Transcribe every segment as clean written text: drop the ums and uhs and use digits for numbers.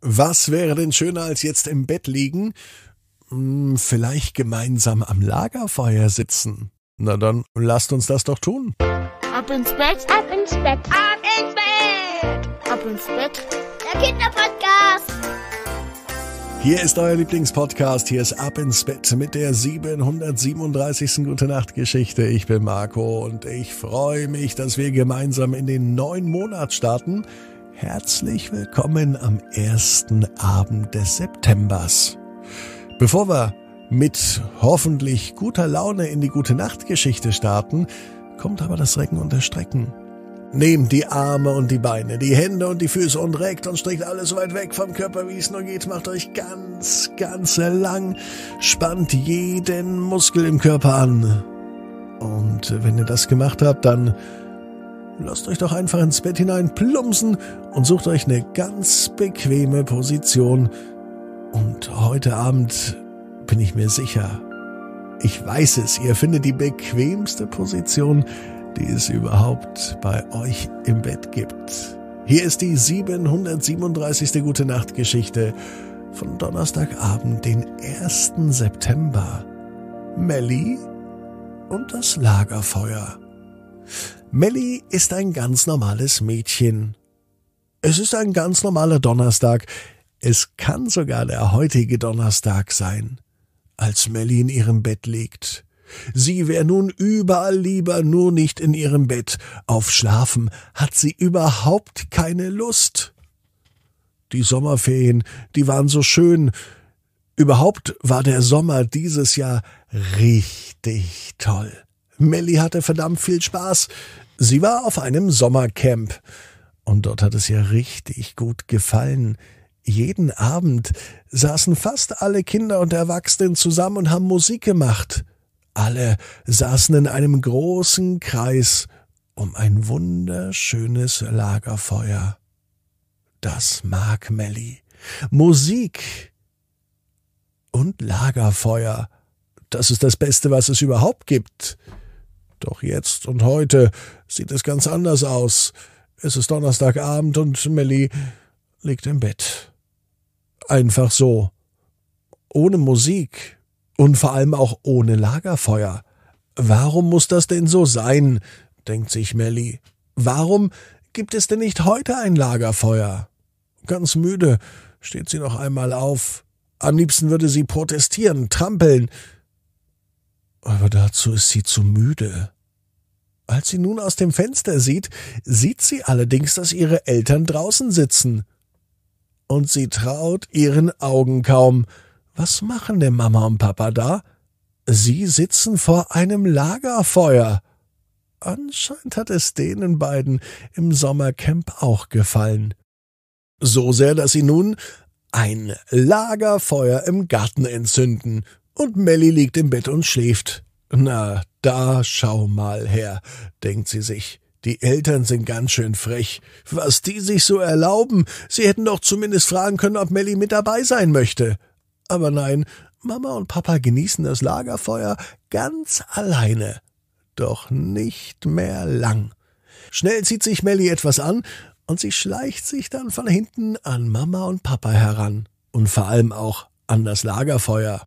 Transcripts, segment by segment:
Was wäre denn schöner als jetzt im Bett liegen? Vielleicht gemeinsam am Lagerfeuer sitzen. Na dann, lasst uns das doch tun. Ab ins Bett, ab ins Bett, ab ins Bett, ab ins Bett. Der Kinderpodcast. Hier ist euer Lieblingspodcast. Hier ist Ab ins Bett mit der 737. Gute-Nacht-Geschichte. Ich bin Marco und ich freue mich, dass wir gemeinsam in den neuen Monat starten. Herzlich willkommen am ersten Abend des Septembers. Bevor wir mit hoffentlich guter Laune in die Gute-Nacht-Geschichte starten, kommt aber das Recken und das Strecken. Nehmt die Arme und die Beine, die Hände und die Füße und reckt und streckt alles so weit weg vom Körper, wie es nur geht. Macht euch ganz, ganz lang, spannt jeden Muskel im Körper an. Und wenn ihr das gemacht habt, dann lasst euch doch einfach ins Bett hinein plumpsen und sucht euch eine ganz bequeme Position. Und heute Abend bin ich mir sicher, ich weiß es, ihr findet die bequemste Position, die es überhaupt bei euch im Bett gibt. Hier ist die 737. Gute-Nacht-Geschichte von Donnerstagabend, den 1. September. Melli und das Lagerfeuer. Melli ist ein ganz normales Mädchen. Es ist ein ganz normaler Donnerstag. Es kann sogar der heutige Donnerstag sein, als Melli in ihrem Bett liegt. Sie wäre nun überall lieber, nur nicht in ihrem Bett. Auf Schlafen hat sie überhaupt keine Lust. Die Sommerferien, die waren so schön. Überhaupt war der Sommer dieses Jahr richtig toll. Melli hatte verdammt viel Spaß. Sie war auf einem Sommercamp. Und dort hat es ihr richtig gut gefallen. Jeden Abend saßen fast alle Kinder und Erwachsenen zusammen und haben Musik gemacht. Alle saßen in einem großen Kreis um ein wunderschönes Lagerfeuer. Das mag Melli. Musik und Lagerfeuer, das ist das Beste, was es überhaupt gibt. Doch jetzt und heute sieht es ganz anders aus. Es ist Donnerstagabend und Melli liegt im Bett. Einfach so. Ohne Musik. Und vor allem auch ohne Lagerfeuer. Warum muss das denn so sein, denkt sich Melli. Warum gibt es denn nicht heute ein Lagerfeuer? Ganz müde steht sie noch einmal auf. Am liebsten würde sie protestieren, trampeln. Aber dazu ist sie zu müde. Als sie nun aus dem Fenster sieht, sieht sie allerdings, dass ihre Eltern draußen sitzen. Und sie traut ihren Augen kaum. Was machen denn Mama und Papa da? Sie sitzen vor einem Lagerfeuer. Anscheinend hat es denen beiden im Sommercamp auch gefallen. So sehr, dass sie nun ein Lagerfeuer im Garten entzünden. Und Melli liegt im Bett und schläft. Na, da schau mal her, denkt sie sich. Die Eltern sind ganz schön frech. Was die sich so erlauben. Sie hätten doch zumindest fragen können, ob Melli mit dabei sein möchte. Aber nein, Mama und Papa genießen das Lagerfeuer ganz alleine. Doch nicht mehr lang. Schnell zieht sich Melli etwas an und sie schleicht sich dann von hinten an Mama und Papa heran. Und vor allem auch an das Lagerfeuer.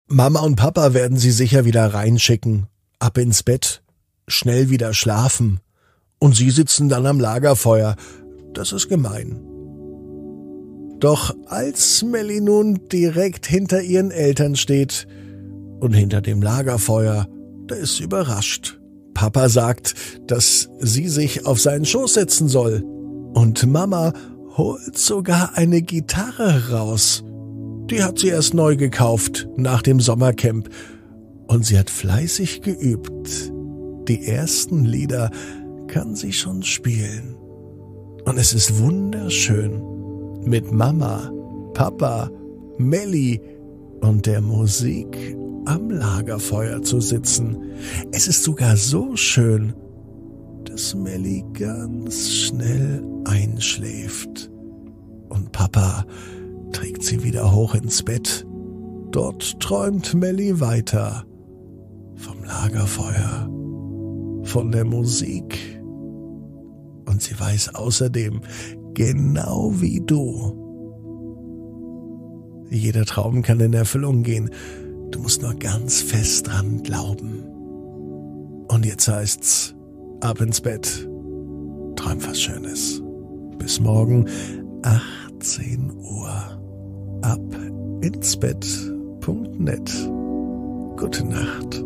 Mama und Papa werden sie sicher wieder reinschicken. Ab ins Bett. Schnell wieder schlafen. Und sie sitzen dann am Lagerfeuer. Das ist gemein. Doch als Melli nun direkt hinter ihren Eltern steht und hinter dem Lagerfeuer, da ist sie überrascht. Papa sagt, dass sie sich auf seinen Schoß setzen soll. Und Mama holt sogar eine Gitarre raus. Die hat sie erst neu gekauft nach dem Sommercamp. Und sie hat fleißig geübt. Die ersten Lieder kann sie schon spielen. Und es ist wunderschön, mit Mama, Papa, Melli und der Musik am Lagerfeuer zu sitzen. Es ist sogar so schön, dass Melli ganz schnell einschläft. Und Papa trägt sie wieder hoch ins Bett. Dort träumt Melli weiter vom Lagerfeuer, von der Musik. Und sie weiß außerdem Genau wie du. Jeder Traum kann in Erfüllung gehen. Du musst nur ganz fest dran glauben. Und jetzt heißt's, ab ins Bett. Träum was Schönes. Bis morgen, 18 Uhr. Ab ins Bett.net. Gute Nacht.